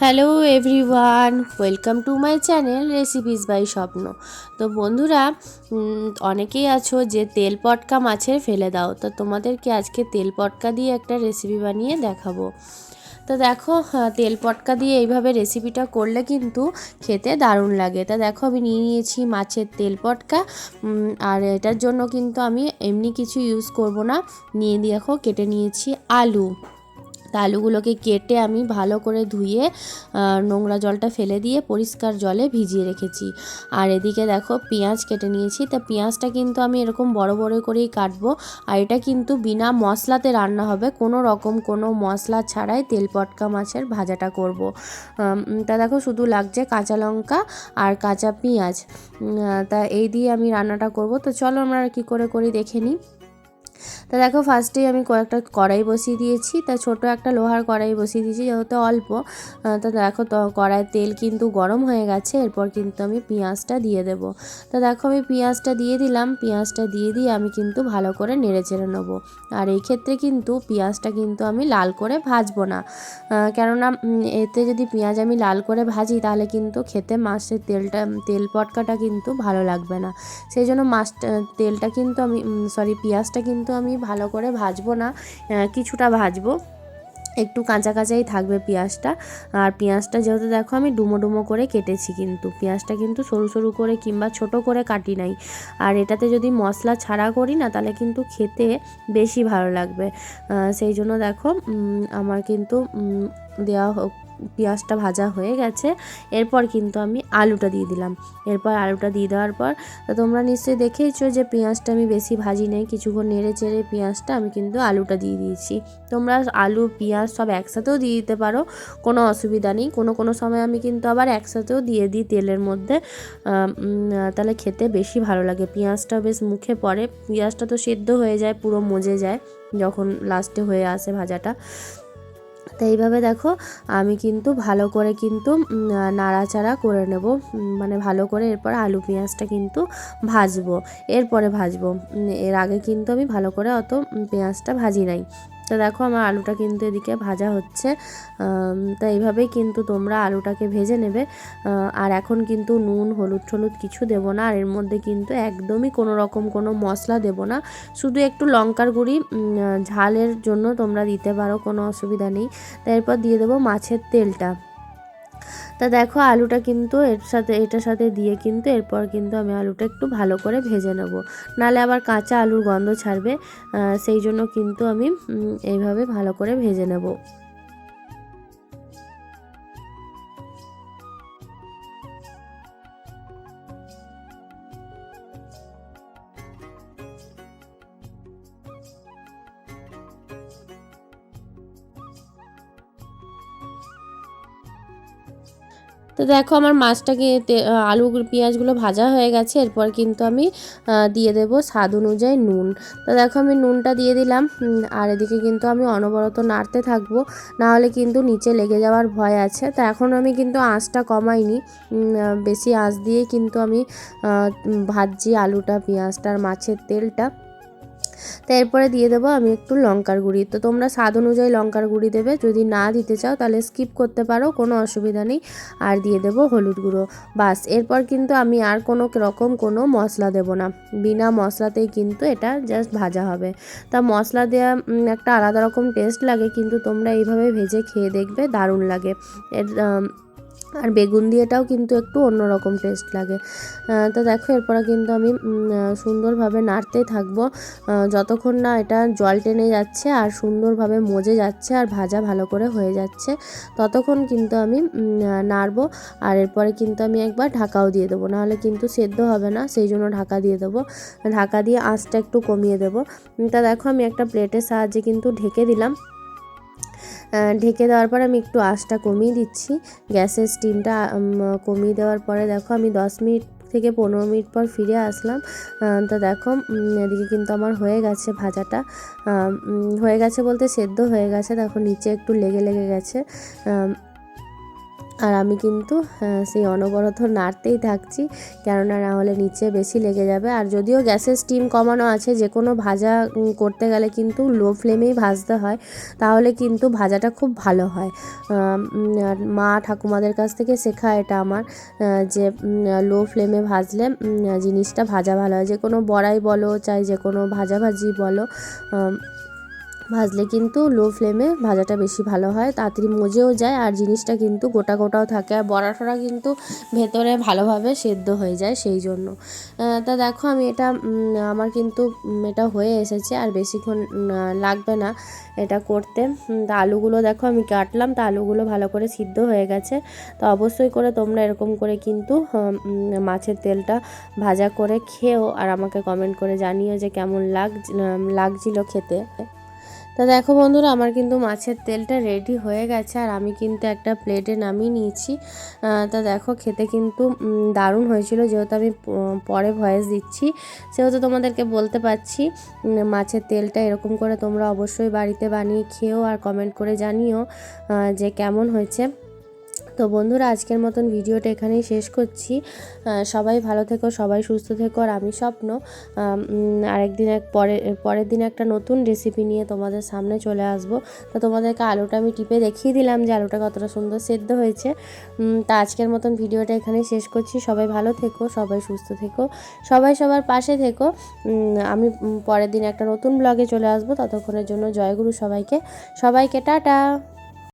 Hello everyone, welcome to my channel recipes by Swapna. তো বন্ধুরা, অনেকেই আছো যে তেল পটকা মাছের ফেলে দাও, তো তোমাদেরকে আজকে তেল পটকা দিয়ে একটা রেসিপি বানিয়ে দেখাবো। তো দেখো, তেল পটকা দিয়ে এইভাবে রেসিপিটা করলে কিন্তু খেতে দারুণ লাগে। তা দেখো, আমি নিয়ে নিয়েছি মাছের তেল পটকা, আর এটার জন্য কিন্তু আমি এমনি কিছু ইউজ করব না। নিয়ে দেখো, কেটে নিয়েছি আলু। তা আলুগুলোকে কেটে আমি ভালো করে ধুয়ে নোংরা জলটা ফেলে দিয়ে পরিষ্কার জলে ভিজিয়ে রেখেছি। আর এদিকে দেখো, পেঁয়াজ কেটে নিয়েছি। তা পেঁয়াজটা কিন্তু আমি এরকম বড় বড় করেই কাটবো। আর এটা কিন্তু বিনা মশলাতে রান্না হবে, কোনো রকম কোনো মশলা ছাড়াই তেল পটকা মাছের ভাজাটা করব। তা দেখো, শুধু লাগছে কাঁচা লঙ্কা আর কাঁচা পেঁয়াজ। তা এই দিয়ে আমি রান্নাটা করব। তো চলো আমরা কী করে করি দেখে নিই। তা দেখো, ফার্স্টেই আমি কয়েকটা কড়াই বসিয়ে দিয়েছি। তা ছোটো একটা লোহার কড়াই বসিয়ে দিয়েছি, যেহেতু অল্প। তো দেখো, তো কড়াইয়ের তেল কিন্তু গরম হয়ে গেছে। এরপর কিন্তু আমি পেঁয়াজটা দিয়ে দেব। তো দেখো, আমি পেঁয়াজটা দিয়ে দিলাম। পেঁয়াজটা দিয়ে আমি কিন্তু ভালো করে নেড়ে চেড়ে নেবো। আর এই ক্ষেত্রে কিন্তু পেঁয়াজটা কিন্তু আমি লাল করে ভাজবো না, কেননা এতে যদি পেঁয়াজ আমি লাল করে ভাজি তাহলে কিন্তু খেতে মাছের তেল পটকাটা কিন্তু ভালো লাগবে না। সেই জন্য তেলটা কিন্তু আমি পেঁয়াজটা কিন্তু আমি ভালো করে ভাজবো না, কিছুটা ভাজবো, একটু কাঁচা কাঁচাই থাকবে পেঁয়াজটা। আর পেঁয়াজটা যেহেতু দেখো আমি ডুমো ডুমো করে কেটেছি, কিন্তু পেঁয়াজটা কিন্তু সরু সরু করে কিংবা ছোট করে কাটি নাই। আর এটাতে যদি মশলা ছাড়া করি না, তাহলে কিন্তু খেতে বেশি ভালো লাগবে। সেই জন্য দেখো, আমার কিন্তু দেওয়া পেঁয়াজটা ভাজা হয়ে গেছে। এরপর কিন্তু আমি আলুটা দিয়ে দিলাম। এরপর আলুটা দিয়ে দেওয়ার পর, তো তোমরা নিশ্চয়ই দেখেইছো যে পেঁয়াজটা আমি বেশি ভাজি নেই, কিছুক্ষণ নেড়ে চেড়ে পেঁয়াজটা আমি কিন্তু আলুটা দিয়ে দিয়েছি। তোমরা আলু পেঁয়াজ সব একসাথেও দিয়ে দিতে পারো, কোনো অসুবিধা নেই। কোনো সময় আমি কিন্তু আবার একসাথেও দিয়ে দিই তেলের মধ্যে, তাহলে খেতে বেশি ভালো লাগে। পেঁয়াজটা বেশ মুখে পড়ে, পেঁয়াজটা তো সেদ্ধ হয়ে যায়, পুরো মজে যায় যখন লাস্টে হয়ে আসে ভাজাটা। তো এইভাবে দেখো, আমি কিন্তু ভালো করে কিন্তু নাড়াচাড়া করে নেব, মানে ভালো করে। এরপর আলু পেঁয়াজটা কিন্তু ভাজবো, এরপরে ভাজবো। এর আগে কিন্তু আমি ভালো করে অত পেঁয়াজটা ভাজি নাই। তো দেখো, আমার আলুটা কিন্তু এদিকে ভাজা হচ্ছে। তো এইভাবেই কিন্তু তোমরা আলুটাকে ভেজে নেবে। আর এখন কিন্তু নুন হলুদ টলুদ কিছু দেবো না। আর এর মধ্যে কিন্তু একদমই কোনো রকম কোনো মশলা দেবো না, শুধু একটু লঙ্কার গুঁড়ি ঝালের জন্য তোমরা দিতে পারো, কোনো অসুবিধা নেই। তারপর দিয়ে দেবো মাছের তেলটা। তা দেখো, আলুটা কিন্তু এটার সাথে দিয়ে কিন্তু এরপর কিন্তু আমি আলুটা একটু ভালো করে ভেজে নেব, নাহলে আবার কাঁচা আলুর গন্ধ ছাড়বে। সেই জন্য কিন্তু আমি এইভাবে ভালো করে ভেজে নেব। তো দেখো, আমার মাছটাকে আলু পেঁয়াজগুলো ভাজা হয়ে গেছে। এরপর কিন্তু আমি দিয়ে দেব স্বাদ অনুযায়ী নুন। তো দেখো, আমি নুনটা দিয়ে দিলাম। আর এদিকে কিন্তু আমি অনবরত নাড়তে থাকবো, নাহলে কিন্তু নিচে লেগে যাওয়ার ভয় আছে। তো এখন আমি কিন্তু আঁচটা কমাইনি, বেশি আঁচ দিয়ে কিন্তু আমি ভাজছি আলুটা পেঁয়াজটা আর মাছের তেলটা। তো এরপরে দিয়ে দেবো আমি একটু লঙ্কার গুঁড়ি। তো তোমরা স্বাদ অনুযায়ী লঙ্কার গুঁড়ি দেবে, যদি না দিতে চাও তাহলে স্কিপ করতে পারো, কোনো অসুবিধা নেই। আর দিয়ে দেবো হলুদ গুঁড়ো, বাস। এরপর কিন্তু আমি আর কোনো রকম কোনো মশলা দেব না, বিনা মশলাতেই কিন্তু এটা জাস্ট ভাজা হবে। তা মশলা দেওয়া একটা আলাদা রকম টেস্ট লাগে, কিন্তু তোমরা এইভাবে ভেজে খেয়ে দেখবে, দারুণ লাগে। এর আর বেগুন দিয়েটাও কিন্তু একটু অন্যরকম টেস্ট লাগে। তো দেখো, এরপরে কিন্তু আমি সুন্দরভাবে নাড়তেই থাকবো, যতক্ষণ না এটা জল টেনে যাচ্ছে আর সুন্দরভাবে মজে যাচ্ছে আর ভাজা ভালো করে হয়ে যাচ্ছে, ততক্ষণ কিন্তু আমি নাড়বো। আর এরপরে কিন্তু আমি একবার ঢাকাও দিয়ে দেবো, নাহলে কিন্তু সেদ্ধ হবে না, সেই জন্য ঢাকা দিয়ে দেবো। ঢাকা দিয়ে আঁচটা একটু কমিয়ে দেবো। তা দেখো, আমি একটা প্লেটের সাহায্যে কিন্তু ঢেকে দিলাম। ঢেকে দেওয়ার পর আমি একটু আঁচটা কমিয়ে দিচ্ছি, গ্যাসের স্টিমটা কমিয়ে দেওয়ার পরে দেখো, আমি 10 মিনিট থেকে 15 মিনিট পর ফিরে আসলাম। তো দেখো, এদিকে কিন্তু আমার হয়ে গেছে ভাজাটা, হয়ে গেছে বলতে সেদ্ধ হয়ে গেছে। দেখো, নিচে একটু লেগে লেগে গেছে। আর আমি কিন্তু সেই অনবরত নাড়তেই থাকছি, কেননা না হলে নিচে বেশি লেগে যাবে। আর যদিও গ্যাসের স্টিম কমানো আছে, যে কোনো ভাজা করতে গেলে কিন্তু লো ফ্লেমেই ভাজতে হয়, তাহলে কিন্তু ভাজাটা খুব ভালো হয়। আর মা ঠাকুমাদের কাছ থেকে শেখা এটা আমার, যে লো ফ্লেমে ভাজলে জিনিসটা ভাজা ভালো হয়। যে কোনো বড়াই বলো, চাই যে কোনো ভাজাভাজি বলো, ভাজলে কিন্তু লো ফ্লেমে ভাজাটা বেশি ভালো হয়, তাড়াতাড়ি মজেও যায় আর জিনিসটা কিন্তু গোটা গোটাও থাকে, আর বড়াটা কিন্তু ভেতরে ভালোভাবে সেদ্ধ হয়ে যায় সেই জন্য। তা দেখো আমি এটা আমার কিন্তু এটা হয়ে এসেছে, আর বেশিক্ষণ লাগবে না এটা করতে। তা আলুগুলো দেখো আমি কাটলাম, তা আলুগুলো ভালো করে সিদ্ধ হয়ে গেছে। তো অবশ্যই করে তোমরা এরকম করে কিন্তু মাছের তেলটা ভাজা করে খেও, আর আমাকে কমেন্ট করে জানিও যে কেমন লাগছিল খেতে। তা দেখো বন্ধুরা, আমার কিন্তু মাছের তেলটা রেডি হয়ে গেছে, আর আমি কিন্তু একটা প্লেটে নামিয়ে নিয়েছি। তা দেখো খেতে কিন্তু দারুণ হয়েছিল। যেহেতু আমি পরে ভয়েস দিচ্ছি, সেহেতু তোমাদেরকে বলতে পারছি। মাছের তেলটা এরকম করে তোমরা অবশ্যই বাড়িতে বানিয়ে খেও, আর কমেন্ট করে জানিও যে কেমন হয়েছে। তো বন্ধুরা, আজকের মতন ভিডিওটা এখানেই শেষ করছি। সবাই ভালো থেকো, সবাই সুস্থ থেকো। আর আমি স্বপ্ন পরের দিন একটা নতুন রেসিপি নিয়ে তোমাদের সামনে চলে আসব। তো তোমাদেরকে আলুটা আমি টিপে দেখিয়ে দিলাম যে আলুটা কতটা সুন্দর সেদ্ধ হয়েছে। তা আজকের মতন ভিডিওটা এখানেই শেষ করছি। সবাই ভালো থেকো, সবাই সুস্থ থেকো, সবাই সবার পাশে থেকো। আমি পরের দিন একটা নতুন ব্লগে চলে আসবো। ততক্ষণের জন্য জয়গুরু সবাইকে টাটা।